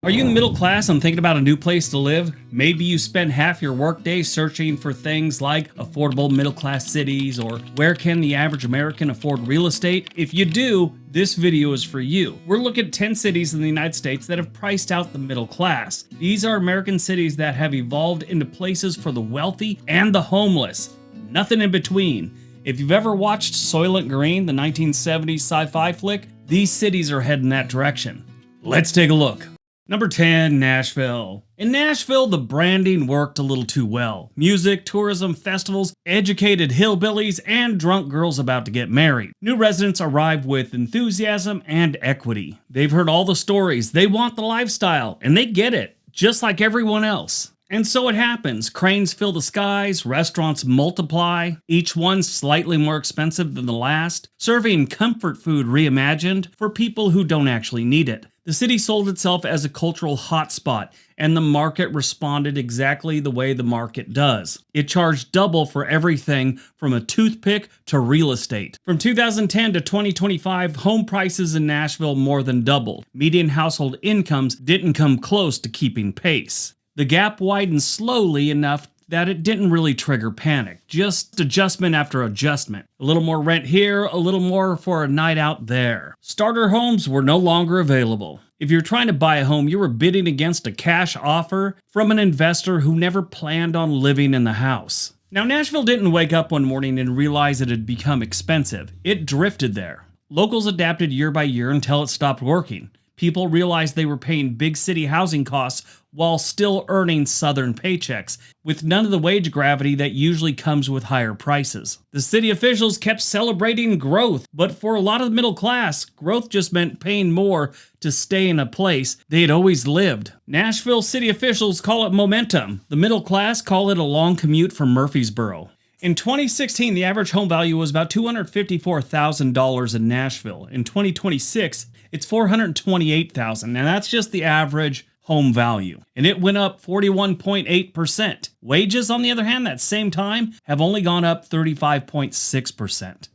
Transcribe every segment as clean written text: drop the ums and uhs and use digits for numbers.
Are you in the middle class and thinking about a new place to live? Maybe you spend half your workday searching for things like affordable middle class cities or where can the average American afford real estate? If you do, this video is for you. We're looking at 10 cities in the United States that have priced out the middle class. These are American cities that have evolved into places for the wealthy and the homeless. Nothing in between. If you've ever watched Soylent Green, the 1970s sci-fi flick, these cities are heading that direction. Let's take a look. Number 10, Nashville. In Nashville, the branding worked a little too well. Music, tourism, festivals, educated hillbillies, and drunk girls about to get married. New residents arrive with enthusiasm and equity. They've heard all the stories, they want the lifestyle, and they get it, just like everyone else. And so it happens. Cranes fill the skies, restaurants multiply, each one slightly more expensive than the last, serving comfort food reimagined for people who don't actually need it. The city sold itself as a cultural hotspot, and the market responded exactly the way the market does. It charged double for everything from a toothpick to real estate. From 2010 to 2025, home prices in Nashville more than doubled. Median household incomes didn't come close to keeping pace. The gap widened slowly enough that it didn't really trigger panic, just adjustment after adjustment. A little more rent here, a little more for a night out there. Starter homes were no longer available. If you're trying to buy a home, you were bidding against a cash offer from an investor who never planned on living in the house. Now, Nashville didn't wake up one morning and realize it had become expensive. It drifted there. Locals adapted year by year until it stopped working. People realized they were paying big city housing costs while still earning southern paychecks, with none of the wage gravity that usually comes with higher prices. The city officials kept celebrating growth, but for a lot of the middle class, growth just meant paying more to stay in a place they had always lived. Nashville city officials call it momentum. The middle class call it a long commute from Murfreesboro. In 2016, the average home value was about $254,000 in Nashville. In 2026, it's $428,000, and that's just the average home value. And it went up 41.8%. Wages, on the other hand, that same time, have only gone up 35.6%.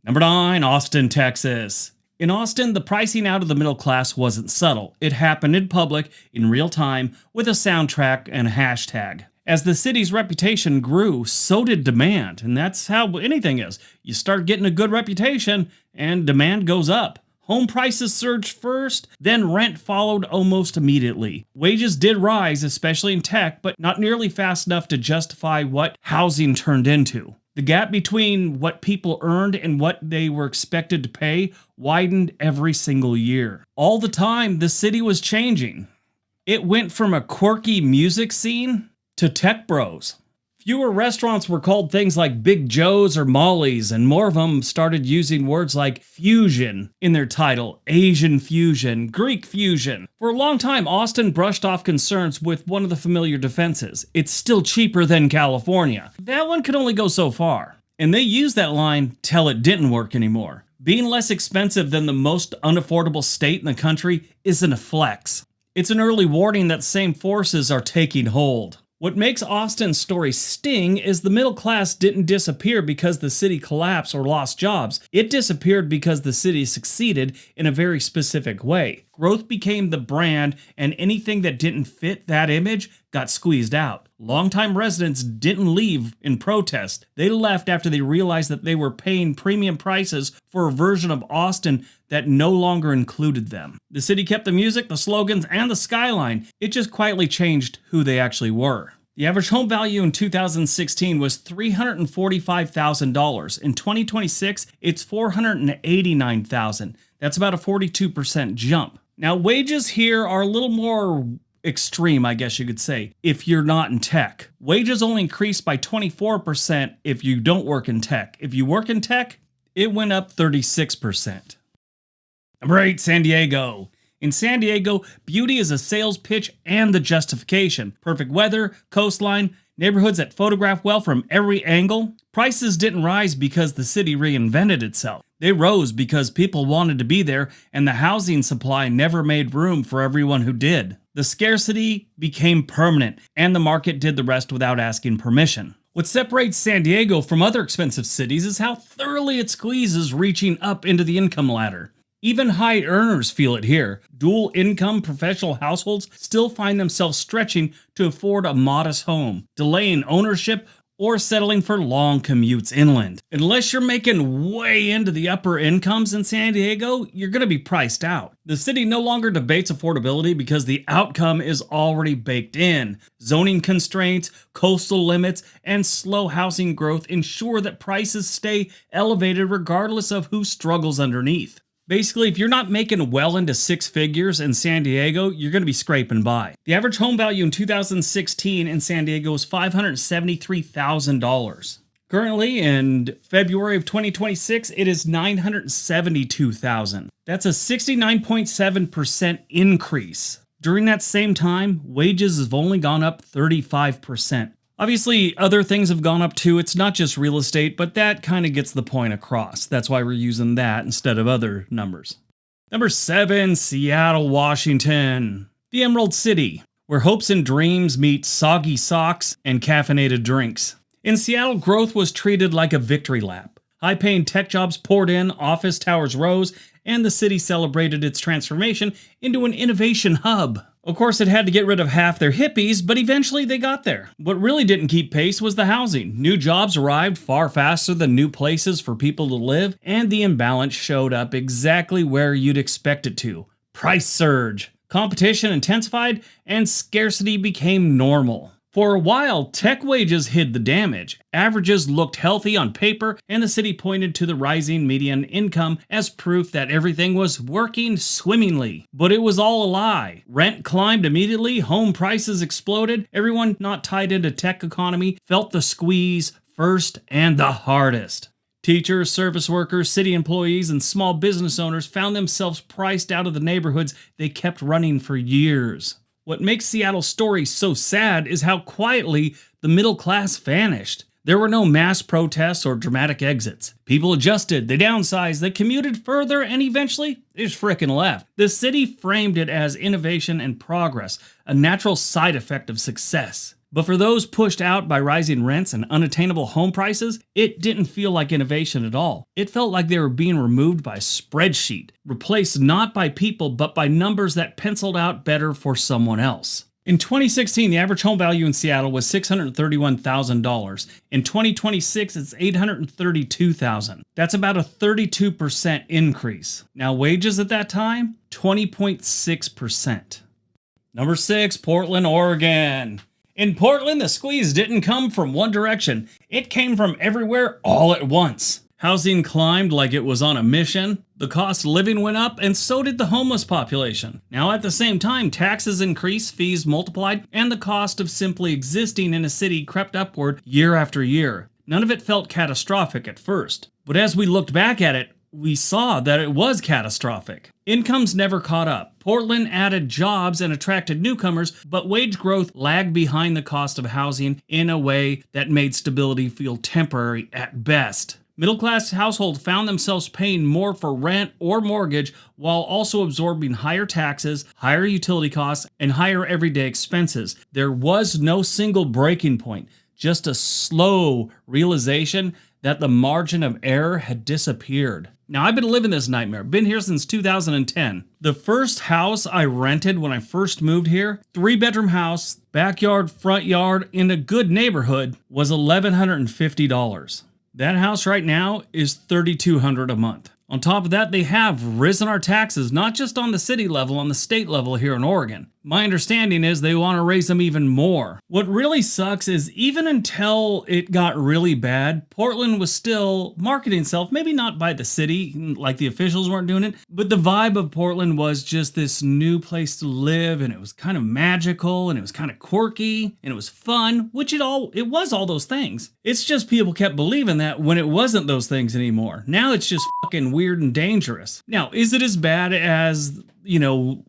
Number 9, Austin, Texas. In Austin, the pricing out of the middle class wasn't subtle. It happened in public, in real time, with a soundtrack and a hashtag. As the city's reputation grew, so did demand, and that's how anything is. You start getting a good reputation, and demand goes up. Home prices surged first, then rent followed almost immediately. Wages did rise, especially in tech, but not nearly fast enough to justify what housing turned into. The gap between what people earned and what they were expected to pay widened every single year. All the time, the city was changing. It went from a quirky music scene to tech bros. Fewer restaurants were called things like Big Joe's or Molly's, and more of them started using words like fusion in their title, Asian fusion, Greek fusion. For a long time, Austin brushed off concerns with one of the familiar defenses: it's still cheaper than California. That one could only go so far. And they used that line till it didn't work anymore. Being less expensive than the most unaffordable state in the country isn't a flex. It's an early warning that same forces are taking hold. What makes Austin's story sting is the middle class didn't disappear because the city collapsed or lost jobs. It disappeared because the city succeeded in a very specific way. Growth became the brand, and anything that didn't fit that image got squeezed out. Longtime residents didn't leave in protest. They left after they realized that they were paying premium prices for a version of Austin that no longer included them. The city kept the music, the slogans, and the skyline. It just quietly changed who they actually were. The average home value in 2016 was $345,000. In 2026, it's $489,000. That's about a 42% jump. Now, wages here are a little more extreme, I guess you could say, if you're not in tech. Wages only increased by 24% if you don't work in tech. If you work in tech, it went up 36%. Number 8, San Diego. In San Diego, beauty is a sales pitch and the justification. Perfect weather, coastline, neighborhoods that photograph well from every angle. Prices didn't rise because the city reinvented itself. They rose because people wanted to be there, and the housing supply never made room for everyone who did. The scarcity became permanent, and the market did the rest without asking permission. What separates San Diego from other expensive cities is how thoroughly it squeezes reaching up into the income ladder. Even high earners feel it here. Dual income professional households still find themselves stretching to afford a modest home, delaying ownership, or settling for long commutes inland. Unless you're making way into the upper incomes in San Diego, you're going to be priced out. The city no longer debates affordability because the outcome is already baked in. Zoning constraints, coastal limits, and slow housing growth ensure that prices stay elevated regardless of who struggles underneath. Basically, if you're not making well into six figures in San Diego, you're going to be scraping by. The average home value in 2016 in San Diego was $573,000. Currently, in February of 2026, it is $972,000. That's a 69.7% increase. During that same time, wages have only gone up 35%. Obviously, other things have gone up too. It's not just real estate, but that kind of gets the point across. That's why we're using that instead of other numbers. Number 7, Seattle, Washington. The Emerald City, where hopes and dreams meet soggy socks and caffeinated drinks. In Seattle, growth was treated like a victory lap. High-paying tech jobs poured in, office towers rose, and the city celebrated its transformation into an innovation hub. Of course, it had to get rid of half their hippies, but eventually they got there. What really didn't keep pace was the housing. New jobs arrived far faster than new places for people to live, and the imbalance showed up exactly where you'd expect it to. Price surge. Competition intensified, and scarcity became normal. For a while, tech wages hid the damage. Averages looked healthy on paper, and the city pointed to the rising median income as proof that everything was working swimmingly. But it was all a lie. Rent climbed immediately, home prices exploded, everyone not tied into tech economy felt the squeeze first and the hardest. Teachers, service workers, city employees, and small business owners found themselves priced out of the neighborhoods they kept running for years. What makes Seattle's story so sad is how quietly the middle class vanished. There were no mass protests or dramatic exits. People adjusted, they downsized, they commuted further, and eventually they just frickin' left. The city framed it as innovation and progress, a natural side effect of success. But for those pushed out by rising rents and unattainable home prices, it didn't feel like innovation at all. It felt like they were being removed by a spreadsheet, replaced not by people but by numbers that penciled out better for someone else. In 2016, the average home value in Seattle was $631,000. In 2026, it's $832,000. That's about a 32% increase. Now, wages at that time, 20.6%. Number 6, Portland, Oregon. In Portland, the squeeze didn't come from one direction. It came from everywhere all at once. Housing climbed like it was on a mission. The cost of living went up, and so did the homeless population. Now, at the same time, taxes increased, fees multiplied, and the cost of simply existing in a city crept upward year after year. None of it felt catastrophic at first. But as we looked back at it, we saw that it was catastrophic. Incomes never caught up. Portland added jobs and attracted newcomers, but wage growth lagged behind the cost of housing in a way that made stability feel temporary at best. Middle-class households found themselves paying more for rent or mortgage while also absorbing higher taxes, higher utility costs, and higher everyday expenses. There was no single breaking point, just a slow realization that the margin of error had disappeared. Now, I've been living this nightmare. Been here since 2010. The first house I rented when I first moved here, 3-bedroom house, backyard, front yard, in a good neighborhood, was $1,150. That house right now is $3,200 a month. On top of that, they have risen our taxes, not just on the city level, on the state level here in Oregon. My understanding is they want to raise them even more. What really sucks is even until it got really bad, Portland was still marketing itself, maybe not by the city, like the officials weren't doing it, but the vibe of Portland was just this new place to live, and it was kind of magical, and it was kind of quirky, and it was fun, which it was all those things. It's just people kept believing that when it wasn't those things anymore. Now it's just fucking weird and dangerous. Now, is it as bad as,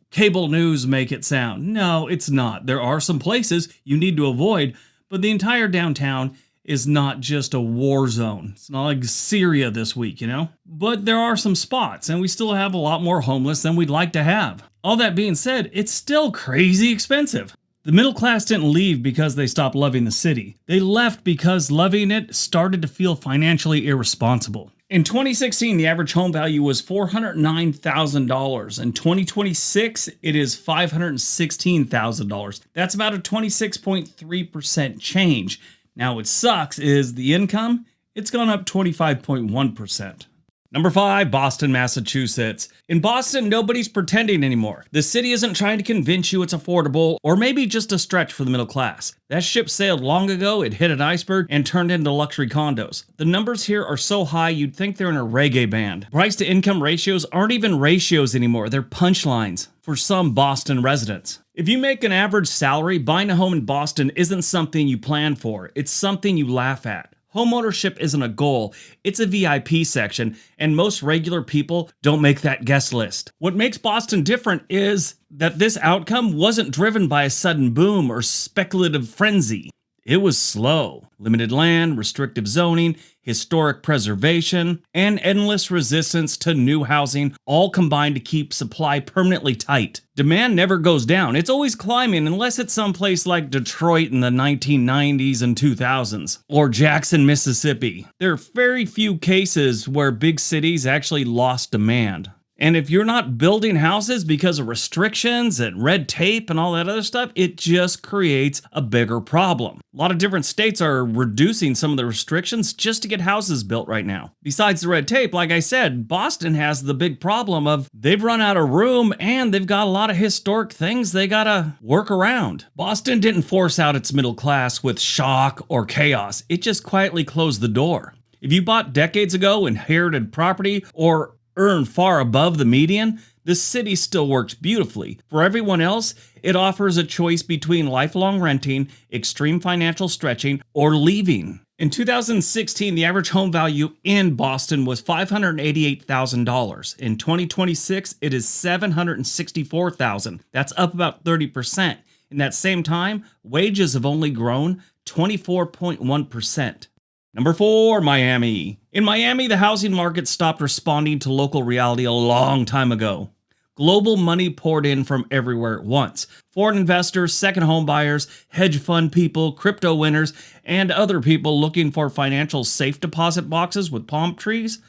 cable news make it sound? No, it's not. There are some places you need to avoid, but the entire downtown is not just a war zone. It's not like Syria this week, But there are some spots, and we still have a lot more homeless than we'd like to have. All that being said, it's still crazy expensive. The middle class didn't leave because they stopped loving the city. They left because loving it started to feel financially irresponsible. In 2016, the average home value was $409,000. In 2026, it is $516,000. That's about a 26.3% change. Now, what sucks is the income, it's gone up 25.1%. Number 5, Boston, Massachusetts. In Boston, nobody's pretending anymore. The city isn't trying to convince you it's affordable or maybe just a stretch for the middle class. That ship sailed long ago, it hit an iceberg and turned into luxury condos. The numbers here are so high you'd think they're in a reggae band. Price to income ratios aren't even ratios anymore, they're punchlines for some Boston residents. If you make an average salary, buying a home in Boston isn't something you plan for, it's something you laugh at. Homeownership isn't a goal, it's a VIP section, and most regular people don't make that guest list. What makes Boston different is that this outcome wasn't driven by a sudden boom or speculative frenzy. It was slow. Limited land, restrictive zoning, historic preservation, and endless resistance to new housing all combined to keep supply permanently tight. Demand never goes down. It's always climbing unless it's someplace like Detroit in the 1990s and 2000s, or Jackson, Mississippi. There are very few cases where big cities actually lost demand. And if you're not building houses because of restrictions and red tape and all that other stuff, it just creates a bigger problem. A lot of different states are reducing some of the restrictions just to get houses built right now. Besides the red tape, like I said, Boston has the big problem of they've run out of room and they've got a lot of historic things they gotta work around. Boston didn't force out its middle class with shock or chaos. It just quietly closed the door. If you bought decades ago, inherited property, or earned far above the median, the city still works beautifully. For everyone else, it offers a choice between lifelong renting, extreme financial stretching, or leaving. In 2016, the average home value in Boston was $588,000. In 2026, it is $764,000. That's up about 30%. In that same time, wages have only grown 24.1%. Number 4, Miami. In Miami, the housing market stopped responding to local reality a long time ago. Global money poured in from everywhere at once. Foreign investors, second home buyers, hedge fund people, crypto winners, and other people looking for financial safe deposit boxes with palm trees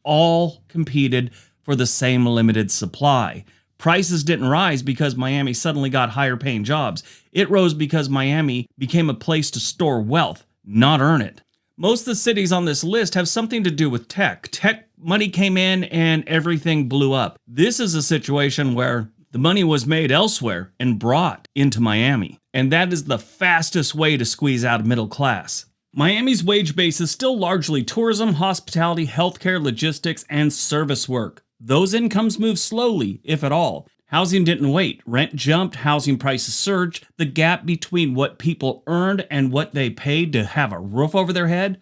all competed for the same limited supply. Prices didn't rise because Miami suddenly got higher paying jobs. It rose because Miami became a place to store wealth, not earn it. Most of the cities on this list have something to do with tech. Tech money came in and everything blew up. This is a situation where the money was made elsewhere and brought into Miami. And that is the fastest way to squeeze out middle class. Miami's wage base is still largely tourism, hospitality, healthcare, logistics, and service work. Those incomes move slowly, if at all. Housing didn't wait. Rent jumped, housing prices surged. The gap between what people earned and what they paid to have a roof over their head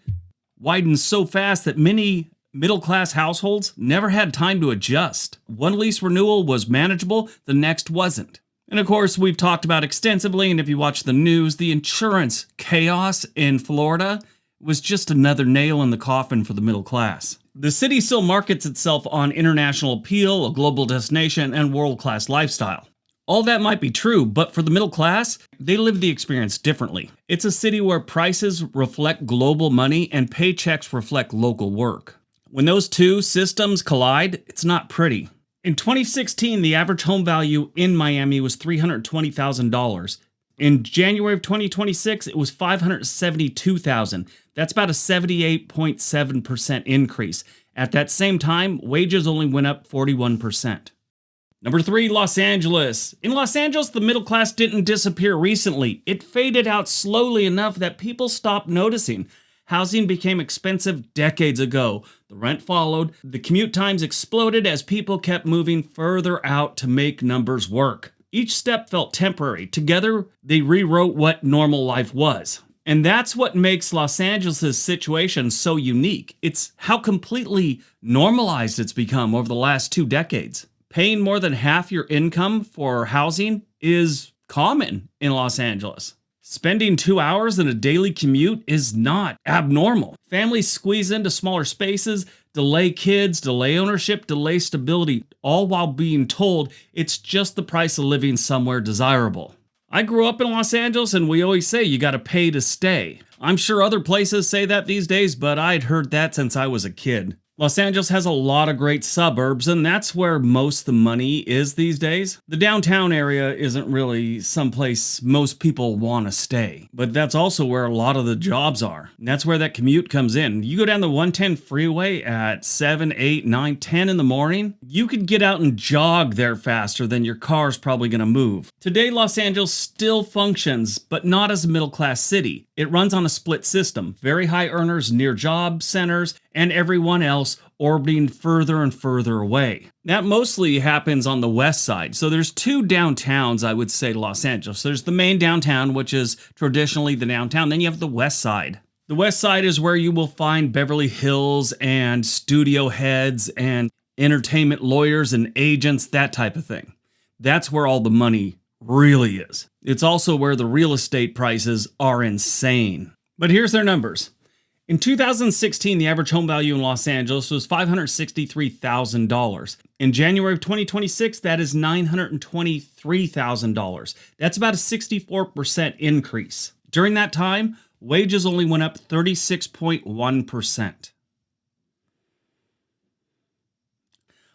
widened so fast that many middle-class households never had time to adjust. One lease renewal was manageable, the next wasn't. And of course, we've talked about extensively, and if you watch the news, the insurance chaos in Florida was just another nail in the coffin for the middle class. The city still markets itself on international appeal, a global destination, and world-class lifestyle. All that might be true, but for the middle class, they live the experience differently. It's a city where prices reflect global money and paychecks reflect local work. When those two systems collide, it's not pretty. In 2016, the average home value in Miami was $320,000. In January of 2026, it was $572,000. That's about a 78.7% increase. At that same time, wages only went up 41%. Number 3, Los Angeles. In Los Angeles, the middle class didn't disappear recently. It faded out slowly enough that people stopped noticing. Housing became expensive decades ago. The rent followed. The commute times exploded as people kept moving further out to make numbers work. Each step felt temporary. Together, they rewrote what normal life was. And that's what makes Los Angeles' situation so unique. It's how completely normalized it's become over the last 2 decades. Paying more than half your income for housing is common in Los Angeles. Spending 2 hours in a daily commute is not abnormal. Families squeeze into smaller spaces, delay kids, delay ownership, delay stability, all while being told it's just the price of living somewhere desirable. I grew up in Los Angeles and we always say you gotta pay to stay. I'm sure other places say that these days, but I'd heard that since I was a kid. Los Angeles has a lot of great suburbs, and that's where most of the money is these days. The downtown area isn't really someplace most people want to stay, but that's also where a lot of the jobs are. And that's where that commute comes in. You go down the 110 freeway at 7, 8, 9, 10 in the morning, you could get out and jog there faster than your car's probably going to move. Today, Los Angeles still functions, but not as a middle-class city. It runs on a split system, very high earners near job centers, and everyone else orbiting further and further away. That mostly happens on the west side. So there's two downtowns, I would say, Los Angeles. There's the main downtown, which is traditionally the downtown. Then you have the west side. The west side is where you will find Beverly Hills and studio heads and entertainment lawyers and agents, that type of thing. That's where all the money really is. It's also where the real estate prices are insane. But here's their numbers. In 2016, the average home value in Los Angeles was $563,000. In January of 2026, that is $923,000. That's about a 64% increase. During that time, wages only went up 36.1%.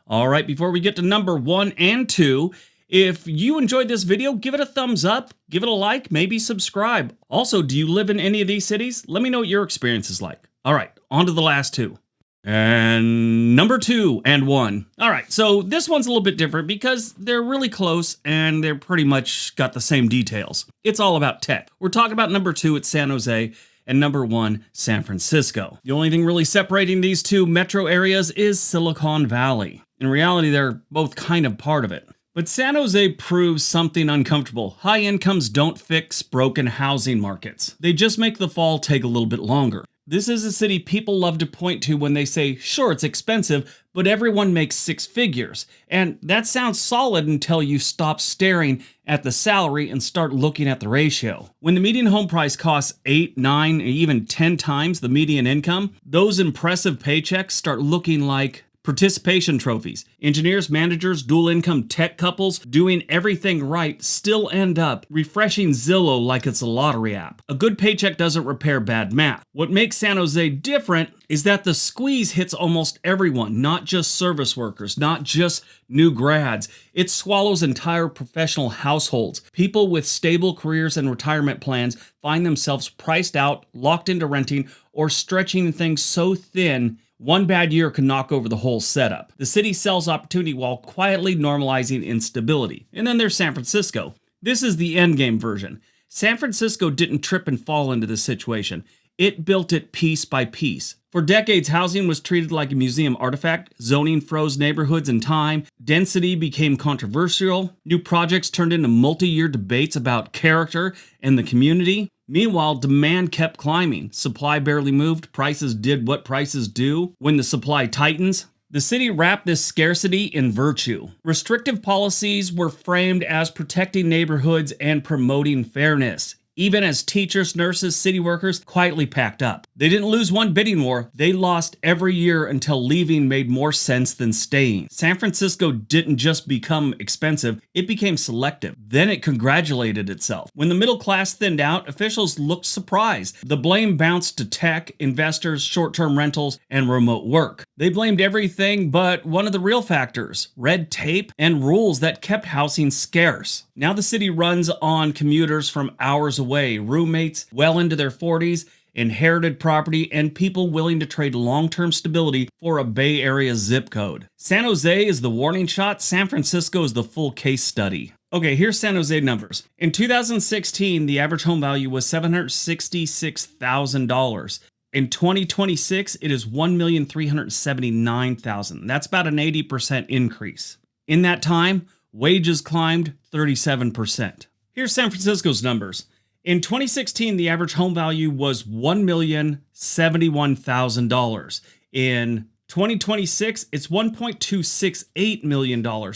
All right, before we get to number 1 and 2, if you enjoyed this video, give it a thumbs up, give it a like, maybe subscribe. Also, do you live in any of these cities? Let me know what your experience is like. All right, on to the last 2. And number 2 and 1. All right, so this one's a little bit different because they're really close and they're pretty much got the same details. It's all about tech. We're talking about number 2 at San Jose and number 1, San Francisco. The only thing really separating these two metro areas is Silicon Valley. In reality, they're both kind of part of it. But San Jose proves something uncomfortable. High incomes don't fix broken housing markets. They just make the fall take a little bit longer. This is a city people love to point to when they say, sure, it's expensive, but everyone makes 6 figures. And that sounds solid until you stop staring at the salary and start looking at the ratio. When the median home price costs 8, 9, even 10 times the median income, those impressive paychecks start looking like participation trophies. Engineers, managers, dual income tech couples doing everything right still end up refreshing Zillow like it's a lottery app. A good paycheck doesn't repair bad math. What makes San Jose different is that the squeeze hits almost everyone, not just service workers, not just new grads. It swallows entire professional households. People with stable careers and retirement plans find themselves priced out, locked into renting, or stretching things so thin one bad year can knock over the whole setup. The city sells opportunity while quietly normalizing instability. And then there's San Francisco. This is the endgame version. San Francisco didn't trip and fall into this situation. It built it piece by piece. For decades, housing was treated like a museum artifact. Zoning froze neighborhoods in time. Density became controversial. New projects turned into multi-year debates about character and the community. Meanwhile, demand kept climbing. Supply barely moved. Prices did what prices do. When the supply tightens, the city wrapped this scarcity in virtue. Restrictive policies were framed as protecting neighborhoods and promoting fairness. Even as teachers, nurses, city workers quietly packed up. They didn't lose one bidding war. They lost every year until leaving made more sense than staying. San Francisco didn't just become expensive, it became selective. Then it congratulated itself. When the middle class thinned out, officials looked surprised. The blame bounced to tech, investors, short-term rentals, and remote work. They blamed everything but one of the real factors, red tape and rules that kept housing scarce. Now the city runs on commuters from hours away, roommates well into their 40s, inherited property, and people willing to trade long-term stability for a Bay Area zip code. San Jose is the warning shot. San Francisco is the full case study. Okay, here's San Jose numbers. In 2016, the average home value was $766,000. In 2026, it is $1,379,000. That's about an 80% increase. In that time, wages climbed 37%. Here's San Francisco's numbers. In 2016, the average home value was $1,071,000. In 2026, it's $1.268 million,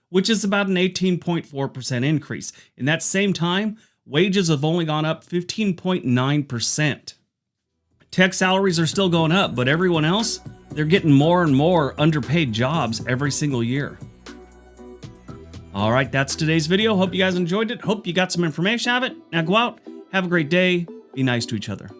which is about an 18.4% increase. In that same time, wages have only gone up 15.9%. Tech salaries are still going up, but everyone else, they're getting more and more underpaid jobs every single year. All right, that's today's video. Hope you guys enjoyed it. Hope you got some information out of it. Now go out, have a great day, be nice to each other.